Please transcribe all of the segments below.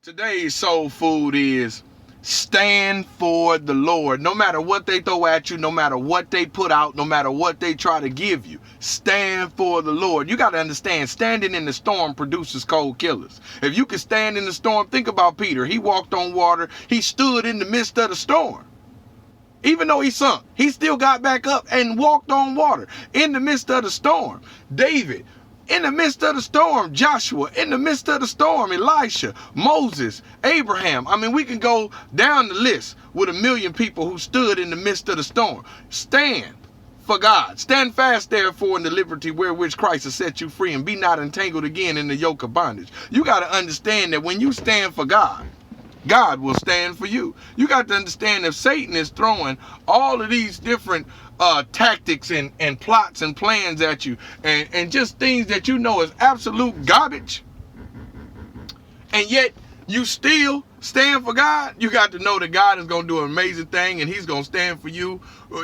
Today's soul food is stand for the Lord. No matter what they throw at you, no matter what they put out, no matter what they try to give you, stand for the Lord. You got to understand, standing in the storm produces cold killers. If you can stand in the storm, think about Peter. He walked on water. He stood in the midst of the storm. Even though he sunk, he still got back up and walked on water in the midst of the storm. David, in the midst of the storm. Joshua, in the midst of the storm. Elisha, Moses, Abraham. I mean, we can go down the list with a million people who stood in the midst of the storm. Stand for God. Stand fast, therefore, in the liberty wherewith Christ has set you free, and be not entangled again in the yoke of bondage. You got to understand that when you stand for God, God will stand for you. You got to understand if Satan is throwing all of these different tactics and plots and plans at you and just things that you know is absolute garbage, and yet you still stand for God, you got to know that God is going to do an amazing thing, and he's going to stand for you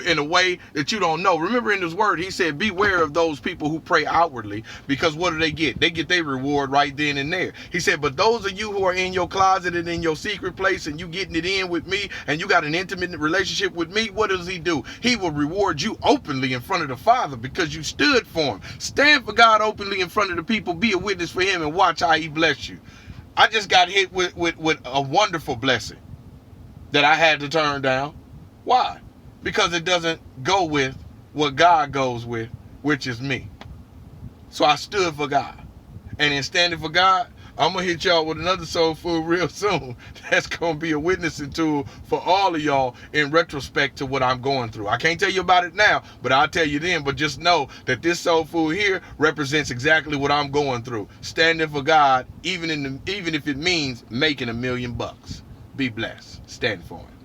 in a way that you don't know. Remember in his word, he said, beware of those people who pray outwardly, because what do they get? They get their reward right then and there. He said, but those of you who are in your closet and in your secret place, and you getting it in with me, and you got an intimate relationship with me, what does he do? He will reward you openly in front of the Father, because you stood for him. Stand for God openly in front of the people, be a witness for him, and watch how he bless you. I just got hit with a wonderful blessing that I had to turn down. Why? Because it doesn't go with what God goes with, which is me. So I stood for God. And in standing for God, I'm going to hit y'all with another soul food real soon. That's going to be a witnessing tool for all of y'all in retrospect to what I'm going through. I can't tell you about it now, but I'll tell you then. But just know that this soul food here represents exactly what I'm going through. Standing for God, even if it means making $1 million. Be blessed. Stand for it.